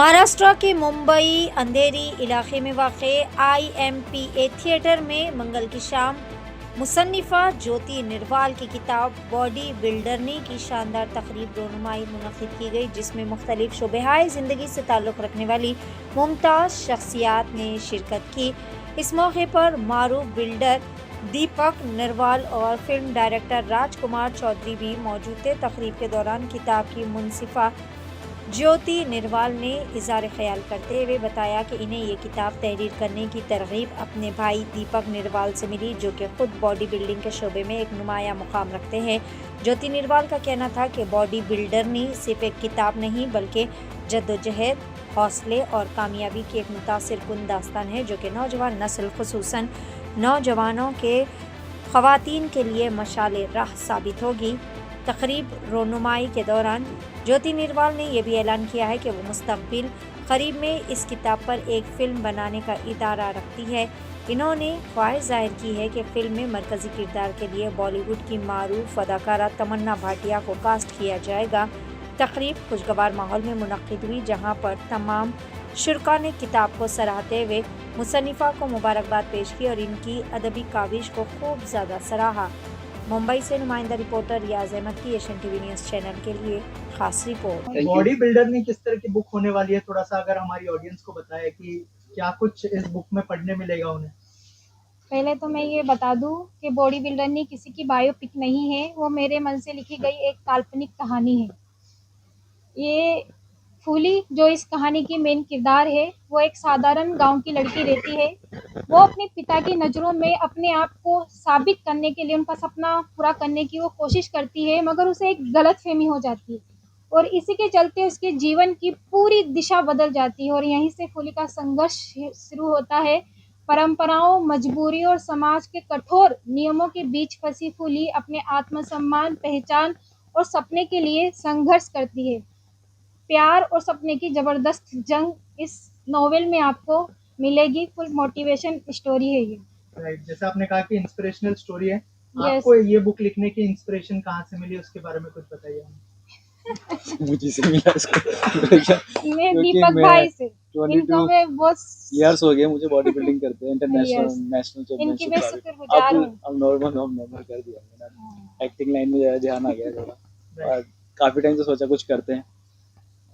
महाराष्ट्र के मुंबई अंधेरी इलाके में वाक़े IMPA थिएटर में मंगल की शाम मुसन्निफ़ा ज्योति निर्वाल की किताब बॉडी बिल्डरनी की शानदार तकरीब रोनुमाई मुनक़िद की गई, जिसमें मुख्तलिफ शुबहाए ज़िंदगी से ताल्लुक़ रखने वाली मुमताज़ शख्सियात ने शिरकत की। इस मौके पर मारूफ बिल्डर दीपक निर्वाल और फिल्म डायरेक्टर राजकुमार चौधरी भी मौजूद थे। तकरीब के दौरान किताब की मुनसिफ़ा ज्योति निर्वाल ने इज़हार ख्याल करते हुए बताया कि इन्हें ये किताब तहरीर करने की तरगीब अपने भाई दीपक निर्वाल से मिली, जो कि ख़ुद बॉडी बिल्डिंग के शोबे में एक नुमाया मुकाम रखते हैं। ज्योति निर्वाल का कहना था कि बॉडी बिल्डरनी सिर्फ एक किताब नहीं बल्कि जद्दोजहद, हौसले और कामयाबी की एक मुतासिरकुन दास्तान है, जो कि नौजवान नस्ल खुसूसन नौजवानों के ख़वातीन के लिए मशाल राह साबित होगी। तकरीब रोनुमाई के दौरान ज्योति निर्वाल ने यह भी ऐलान किया है कि वो मुस्तक़बिल करीब में इस किताब पर एक फ़िल्म बनाने का इरादा रखती है। इन्होंने ख्वाहिश जाहिर की है कि फ़िल्म में मरकज़ी किरदार के लिए बॉलीवुड की मारूफ अदाकारा तमन्ना भाटिया को कास्ट किया जाएगा। तकरीब खुशगवार माहौल में मुनक़्क़िद हुई, जहाँ पर तमाम शुरका ने किताब को सराहते हुए मुसन्निफ़ा को मुबारकबाद पेश की और इनकी अदबी काविश को खूब ज़्यादा सराहा। मुंबई से नुमाइंदा रिपोर्टर रियाज अहमद की एशियन टीवी न्यूज़ चैनल के लिए खास रिपोर्ट। बॉडी बिल्डर ने किस तरह की बुक होने वाली है, थोड़ा सा अगर हमारी ऑडियंस को बताया कि क्या कुछ इस बुक में पढ़ने मिलेगा उन्हें। पहले तो मैं ये बता दूं कि बॉडी बिल्डरनी किसी की बायोपिक नहीं है, वो मेरे मन से लिखी गई एक काल्पनिक कहानी है। ये फूली जो इस कहानी की मेन किरदार है, वो एक साधारण गांव की लड़की रहती है। वो अपने पिता की नज़रों में अपने आप को साबित करने के लिए, उनका सपना पूरा करने की वो कोशिश करती है, मगर उसे एक गलतफहमी हो जाती है और इसी के चलते उसके जीवन की पूरी दिशा बदल जाती है। और यहीं से फूली का संघर्ष शुरू होता है। परंपराओं, मजबूरी और समाज के कठोर नियमों के बीच फंसी फूली अपने आत्मसम्मान, पहचान और सपने के लिए संघर्ष करती है। प्यार और सपने की ज़बरदस्त जंग इस नॉवेल में आपको मिलेगी। फुल मोटिवेशन स्टोरी है ये। राइट, जैसे आपने कहा कि इंस्पिरेशनल स्टोरी है, Yes. आपको ये बुक लिखने की इंस्पिरेशन कहाँ से मिली, उसके बारे में कुछ बताइए हमें। मुझे से मिला इसको मैं क्योंकि दीपक मैं भाई से 22 इनको मैं बहुत इयर्स हो गए मुझे बॉडी बिल्डिंग करते हैं, इंटरनेशनल Yes. नेशनल इनकी चैंपियनशिप मैं वाली। शुक्रगुजार हूँ। अब नॉर्मल कर दिया मैंने, एक्टिंग लाइन में ज़्यादा ध्यान आ गया थोड़ा, और काफ़ी टाइम से सोचा कुछ करते हैं।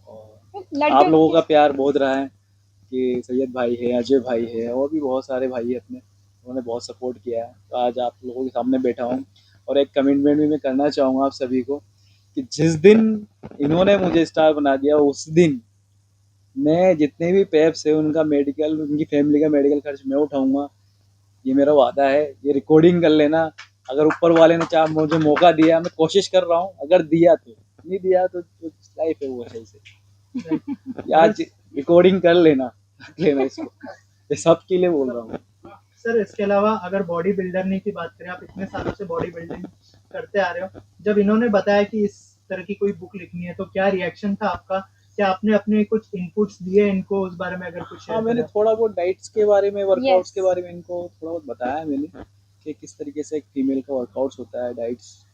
और आप लोगों का प्यार बहुत रहा है कि सैयद भाई है, अजय भाई है, और भी बहुत सारे भाई है अपने, उन्होंने बहुत सपोर्ट किया है। तो आज आप लोगों के सामने बैठा हूँ और एक कमिटमेंट भी मैं करना चाहूँगा आप सभी को कि जिस दिन इन्होंने मुझे स्टार बना दिया, उस दिन मैं जितने भी पेप्स है उनका मेडिकल, उनकी फैमिली का मेडिकल खर्च मैं उठाऊंगा। ये मेरा वादा है। ये रिकॉर्डिंग कर लेना। अगर ऊपर वाले ने चाह मुझे मौका दिया, मैं कोशिश कर रहा हूँ, अगर दिया तो, नहीं दिया तो लाइफ है वो है ऐसे। आज रिकॉर्डिंग कर लेना, रख लेना इसको, ये सब के लिए बोल रहा हूँ। सर, इसके अलावा अगर बॉडी बिल्डरनी की बात करें, आप इतने सालों से बॉडी बिल्डिंग करते आ रहे हो, जब इन्होंने बताया कि इस तरह की कोई बुक लिखनी है तो क्या रिएक्शन था आपका? क्या आपने अपने कुछ इनपुट्स दिए इनको उस बारे में, अगर कुछ हाँ, मैंने थोड़ा बहुत डाइट्स के बारे में, वर्कआउट्स के बारे में इनको थोड़ा बहुत बताया मैंने कि किस तरीके से एक फीमेल का वर्कआउट्स होता है, डाइट्स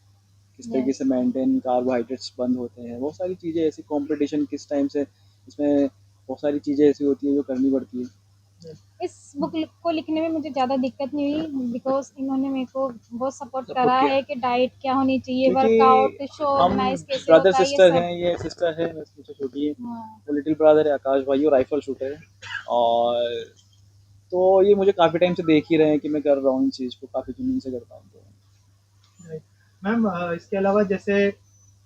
किस तरीके से मेंटेन, कार्बोहाइड्रेट्स बंद होते हैं, बहुत सारी चीज़ें ऐसी, कंपटीशन किस टाइम से, इसमें बहुत सारी चीज़ें ऐसी होती है जो करनी पड़ती है। इस बुक को लिखने में मुझे ज़्यादा दिक्कत नहीं हुई, बिकॉज इन्होंने मेरे को बहुत सपोर्ट करा है कि डाइट क्या होनी चाहिए, वर्कआउट शो ऑर्गेनाइज कैसे ब्रदर होता है, सिस्टर ये हैं, ये सिस्टर है, मुझसे छोटी है। सब। वो लिटिल ब्रदर है आकाश भाई, और राइफल शूटर है। और तो ये मुझे काफ़ी टाइम से देख ही रहे हैं कि मैं कर रहा हूँ इन चीज़ को, काफ़ी जुनून से करता हूँ। मैम, इसके अलावा जैसे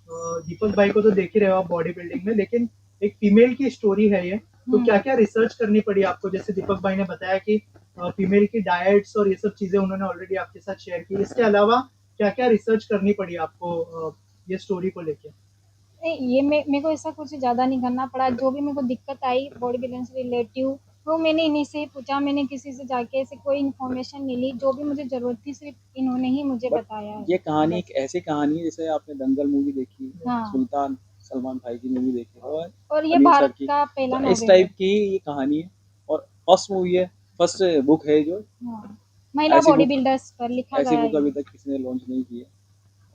दीपक भाई को तो देख ही रहे हो आप बॉडी बिल्डिंग में, लेकिन एक फीमेल की स्टोरी है ये, तो क्या क्या रिसर्च करनी पड़ी आपको? जैसे दीपक भाई ने बताया कि फीमेल की डाइट्स और ये सब चीजें उन्होंने ऑलरेडी आपके साथ शेयर की, इसके अलावा क्या क्या रिसर्च करनी पड़ी आपको ये स्टोरी को लेके? नहीं, ये मेरे को ऐसा कुछ ज़्यादा नहीं करना पड़ा। जो भी मेरे को दिक्कत आई बॉडी बिल्डिंग से रिलेटिव, वो मैंने इन्हीं से ही पूछा। मैंने किसी से जाके ऐसे कोई इन्फॉर्मेशन नहीं ली। जो भी मुझे ज़रूरत थी सिर्फ इन्होंने ही मुझे बताया है। ये कहानी एक ऐसी कहानी है, जैसे आपने दंगल मूवी देखी, हाँ। सुल्तान सलमान भाई की मूवी देखी, और ये अमीर सर भारत की, का पहला तो इस नॉवेल टाइप है। की ये कहानी है। और फर्स्ट मूवी है, फर्स्ट बुक है जो, हाँ, महिला ऐसी बॉडी बुक बिल्डर्स पर लिखा ऐसी गया बुक है अभी ये। तक किसी ने लॉन्च नहीं की है,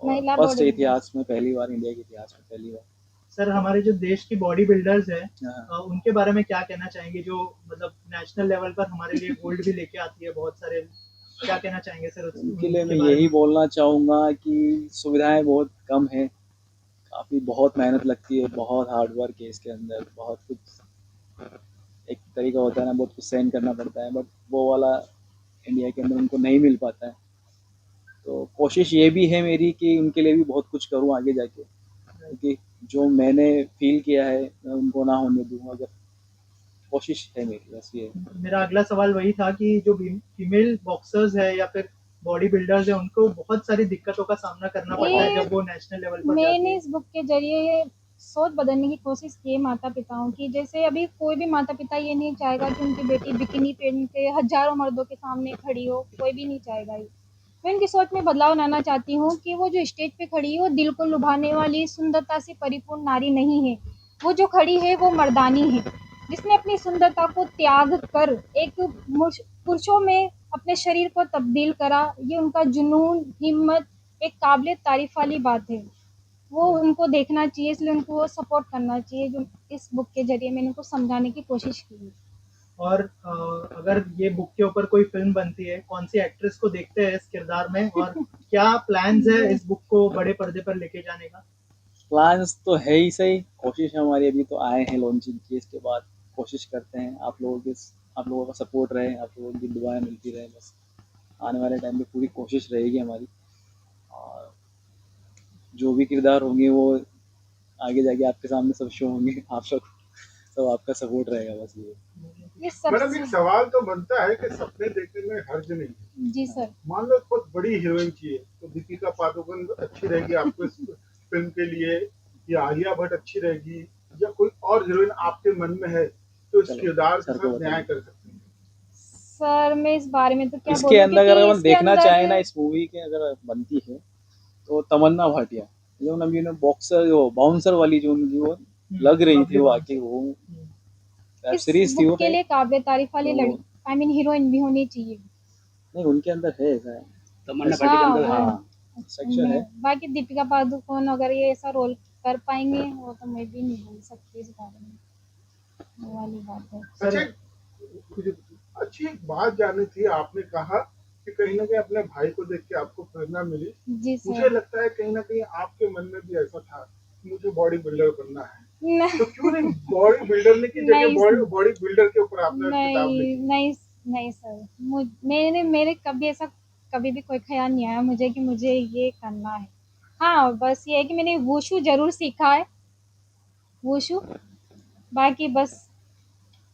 और महिला फर्स्ट बॉडी है बिल्डर्स। इतिहास में, पहली बार, इंडिया के इतिहास में पहली बार। सर हमारे जो देश की बॉडी बिल्डर्स हैं हाँ। उनके बारे में क्या कहना चाहेंगे जो मतलब नेशनल लेवल पर हमारे लिए गोल्ड भी लेके आती है बहुत सारे, क्या कहना चाहेंगे सर उनके लिए मैं उनके बारे यही में? बोलना चाहूँगा कि सुविधाएं बहुत कम है, काफ़ी बहुत मेहनत लगती है, बहुत हार्ड वर्क है इसके अंदर, बहुत कुछ एक तरीका होता है ना, बहुत कुछ सहन करना पड़ता है, बट वो वाला इंडिया के अंदर उनको नहीं मिल पाता है। तो कोशिश ये भी है मेरी कि उनके लिए भी बहुत कुछ करूँ आगे जाके, क्योंकि जो मैंने फील किया है मैं उनको ना होने दूँ, अगर कोशिश है मेरी, बस ये। मेरा अगला सवाल वही था कि जो फीमेल बॉक्सर्स है या फिर बॉडी बिल्डर्स है उनको बहुत सारी दिक्कतों का सामना करना पड़ता है ये जब वो नेशनल लेवल पर जाती मैंने है। इस बुक के जरिए ये सोच बदलने की कोशिश की है माता पिताओं की। जैसे अभी कोई भी माता पिता ये नहीं चाहेगा कि उनकी बेटी बिकिनी पहन के हजारों मर्दों के सामने खड़ी हो, कोई भी नहीं चाहेगा ये। मैं उनकी सोच में बदलाव लाना चाहती हूँ कि वो जो स्टेज पे खड़ी है वो दिल को लुभाने वाली सुंदरता से परिपूर्ण नारी नहीं है। वो जो खड़ी है वो मर्दानी है, जिसने अपनी सुंदरता को त्याग कर एक पुरुषों में अपने शरीर को तब्दील करा। ये उनका जुनून, हिम्मत एक काबिल तारीफ वाली बात है। वो उनको देखना चाहिए, इसलिए उनको वो सपोर्ट करना चाहिए, जो इस बुक के ज़रिए मैंने उनको समझाने की कोशिश की है। और अगर ये बुक के ऊपर कोई फिल्म बनती है कौन सी एक्ट्रेस को देखते हैं इस किरदार में और क्या प्लान्स है इस बुक को बड़े पर्दे पर लेके जाने का? प्लान्स तो है ही सही, कोशिश हमारी अभी तो आए हैं लॉन्चिंग की, इसके बाद कोशिश करते हैं आप लोगों का सपोर्ट रहे, आप लोगों की दुआएं मिलती रहे, बस आने वाले टाइम पे पूरी कोशिश रहेगी हमारी। और जो भी किरदार होंगे वो आगे जाके आपके सामने सब शो होंगे, आप सब आपका सपोर्ट रहेगा, बस ये। ये मैडम एक सबसे सवाल तो बनता है कि सपने देखने में हर्ज नहीं है। जी सर। मान लो बहुत बड़ी हीरोइन चाहिए तो दीपिका पादुकोण अच्छी रहेगी आपको इस फिल्म के लिए, या आलिया भट्ट अच्छी रहेगी, या कोई और हीरोइन आपके मन में है तो इस चलो, किरदार के सर को साथ न्याय बताइए। कर सकते हैं? सर मैं इस बारे में तो क्या इसके बोलूँ, अंदर अगर क्योंकि अपन इसके देखना चाहें ना, अंदर इस मूवी के अगर बनती है तो तमन्ना भाटिया, जो अभी ना बॉक्सर वो बाउंसर वाली जो उनकी वो लग रही थी, वो आके वो वेब इस सीरीज थी बुक वो के लिए काबिल तारीफ वाली तो लड़की, आई मीन हीरोइन भी होनी चाहिए। नहीं, उनके अंदर है ऐसा, तमन्ना भाटी के हाँ अंदर है। हाँ सेक्शन है। बाकी दीपिका पादुकोण अगर ये ऐसा रोल कर पाएंगे वो तो मैं भी नहीं बोल सकती इस बारे में, वो वाली बात है। अच्छा मुझे अच्छी एक बात जाननी थी, आपने कहा कि कहीं ना कहीं अपने भाई को देख के आपको प्रेरणा मिली। जी मुझे सर। लगता है कहीं ना कहीं आपके मन में भी ऐसा था कि मुझे बॉडी बिल्डर बनना है, नहीं तो क्यों नहीं बॉडी बिल्डर की जगह नहीं बॉडी बिल्डर के ऊपर आपने किताब नहीं लिखी? नहीं नहीं सर, मेरे कभी ऐसा कभी भी कोई ख्याल नहीं आया मुझे कि मुझे ये करना है। हाँ बस ये है कि मैंने वुशु जरूर सीखा है, वुशु। बाकी बस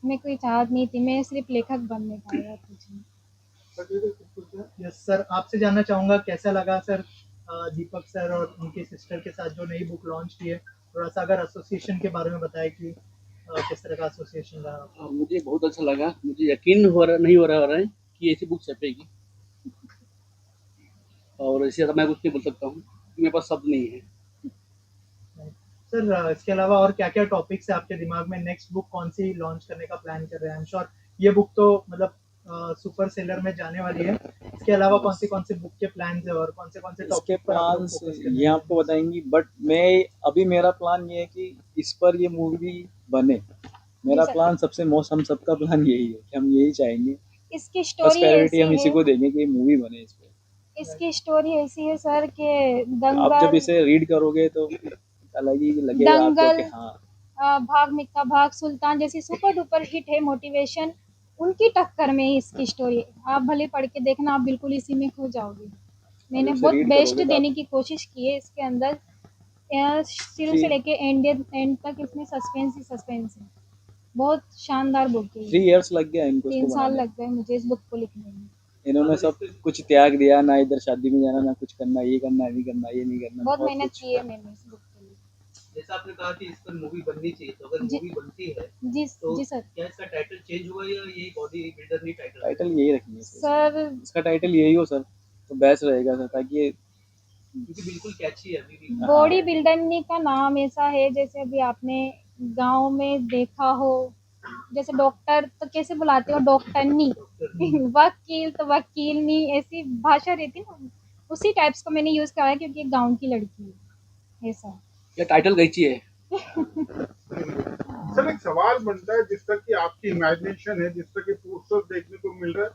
मैं कोई चाहत नहीं थी, मैं सिर्फ लेखक बनने का है और कुछ नहीं। यस सर, आपसे जानना चाहूंगा कैसा लगा सर दीपक सर और उनके सिस्टर के साथ जो नई बुक लॉन्च की है, थोड़ा सा अगर एसोसिएशन के बारे में बताएं कि किस तरह का एसोसिएशन रहा। मुझे बहुत अच्छा लगा, मुझे यकीन नहीं हो रहा है कि ऐसी बुक छपेगी, और इससे ज़्यादा मैं कुछ नहीं बोल सकता हूँ, मेरे पास शब्द नहीं है। सर इसके अलावा और क्या क्या टॉपिक्स है आपके दिमाग में, नेक्स्ट बुक कौन सी लॉन्च करने का प्लान कर रहे हैं? आई एम श्योर ये बुक तो मतलब सुपर सेलर में जाने वाली है, इसके अलावा कौन सी बुक के प्लान्स है और कौन से इसके टॉपिक पर आप लोग प्लान्स फोकस ये आपको बताएंगी, बट मैं अभी मेरा प्लान ये है कि इस पर ये मूवी बने। मेरा सर। प्लान सबसे मोस्ट, हम सबका प्लान यही है कि हम यही चाहेंगे, इसकी फर्स्ट स्टोरी प्रायोरिटी ऐसी हम इसी है, को देंगे कि मूवी बने इस पे। इसकी स्टोरी ऐसी है सर कि आप जब दंगल, इसे रीड करोगे तो अलग ही लगेगा आपको कि दंगल, हाँ भाग मिल्खा भाग, सुल्तान जैसी सुपर डुपर हिट है मोटिवेशन, उनकी टक्कर में इसकी स्टोरी। आप भले पढ़ के देखना, आप बिल्कुल इसी में खो जाओगे। मैंने इसे बहुत रीड बेस्ट करोगे तो देने आप की कोशिश की है इसके अंदर, शुरू से थ्री लेके एंड तक इसमें सस्पेंस ही सस्पेंस है। बहुत शानदार बुक है ये। 3 इयर्स लग गया इनको इसको 3 साल बनाने लग गए मुझे इस बुक को लिखने में। में। इन्होंने सब कुछ त्याग दिया, ना इधर शादी में जाना, ना कुछ करना, ये करना, ये करना, ये नहीं करना, बहुत बहुत मेहनत कुछ। की है मैंने इस बुक के लिए। जैसा आपने कहा कि इस पर मूवी बननी चाहिए, तो अगर जी मूवी बनती है जी तो जी सर। क्या इसका टाइटल चेंज होगा या ये बॉडी बिल्डर नहीं टाइटल? टाइटल यही रखेंगे सर, सर इसका टाइटल यही हो सर, तो बेस्ट रहेगा सर, ताकि ये क्योंकि बिल्कुल कैची है अभी भी। बॉडी बिल्डरनी का नाम ऐसा है जैसे अभी आपने गांव में देखा हो, जैसे डॉक्टर तो कैसे बुलाते हो, डॉक्टरनी वकील तो वकीलनी, ऐसी भाषा रहती ना, उसी टाइप्स को मैंने यूज करा है क्योंकि एक गांव की लड़की है ऐसा। ये टाइटल कैची है, सर एक सवाल बनता है, जिस तरह की आपकी इमेजिनेशन है, जिस तरह के पोस्टर देखने को मिल रहा है,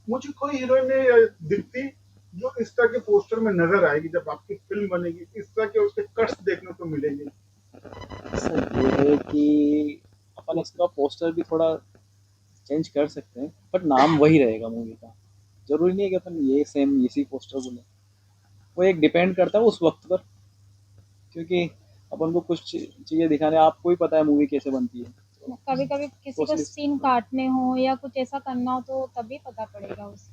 मुझे कोई हीरोइन नहीं दिखती जो इस तरह के पोस्टर में नजर आएगी। जब आपकी फिल्म बनेगी इस तरह के उसके कट्स देखने को मिलेंगे। सर ये है कि अपन इसका पोस्टर भी थोड़ा चेंज कर सकते हैं, बट नाम वही रहेगा मूवी का। जरूरी नहीं है कि अपन ये सेम इसी पोस्टर बोले, वो एक डिपेंड करता है उस वक्त पर, क्योंकि अपन को कुछ चीज़ें दिखाने, आपको ही पता है मूवी कैसे बनती है। कभी कभी किसी को Costly. सीन काटने हो या कुछ ऐसा करना हो तो तभी पता पड़ेगा उसे।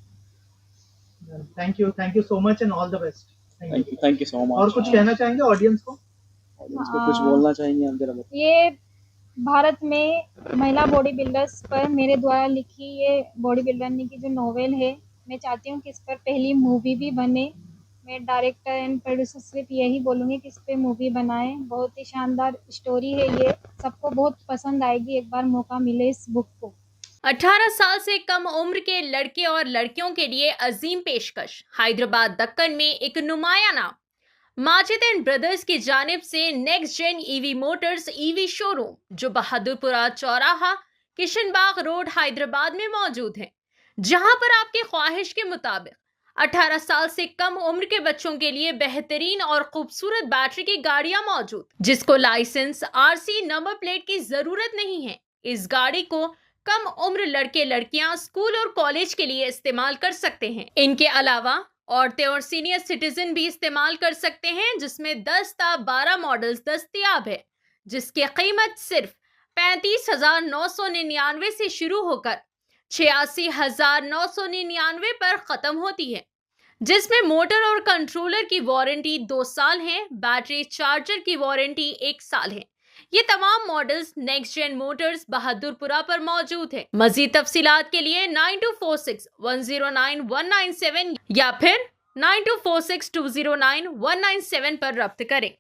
Thank you so much and all the best. Thank you so much. और कुछ कहना चाहेंगे ऑडियंस को? ऑडियंस को कुछ बोलना चाहेंगे आप जरा? ये भारत में महिला बॉडी बिल्डर्स पर मेरे द्वारा लिखी ये बॉडी बिल्डर की जो नोवेल है, मैं चाहती हूँ कि इस पर पहली मूवी भी बने। मैं डायरेक्टर एंड प्रोड्यूसर सिर्फ यही बोलूँगी कि इस पर मूवी बनाएं। बहुत ही शानदार स्टोरी है ये, सबको बहुत पसंद आएगी। एक बार मौका मिले इस बुक को। 18 साल से कम उम्र के लड़के और लड़कियों के लिए अजीम पेशकश। हैदराबाद दक्कन में एक नुमाया नाम माजिद एंड ब्रदर्स की जानिब से next gen EV motors EV showroom, जो बहादुरपुरा चौराहा किशनबाग रोड हैदराबाद में मौजूद है, जहां पर आपकी ख्वाहिश के मुताबिक 18 साल से कम उम्र के बच्चों के लिए बेहतरीन और खूबसूरत बैटरी की गाड़ियां मौजूद, जिसको लाइसेंस आरसी नंबर प्लेट की जरूरत नहीं है। इस गाड़ी को कम उम्र लड़के लड़कियां स्कूल और कॉलेज के लिए इस्तेमाल कर सकते हैं। इनके अलावा औरतें और सीनियर सिटीजन भी इस्तेमाल कर सकते हैं, जिसमें 10 ता 12 मॉडल्स दस्तयाब है, जिसकी कीमत सिर्फ 35,999 से शुरू होकर 86,999 पर खत्म होती है, जिसमें मोटर और कंट्रोलर की वारंटी 2 साल है, बैटरी चार्जर की वारंटी 1 साल है। ये तमाम models next gen motors Bahadurpura पर मौजूद है। मजीद तफसीलात के लिए 9246109197 या फिर 9246209197 पर रब्त करें।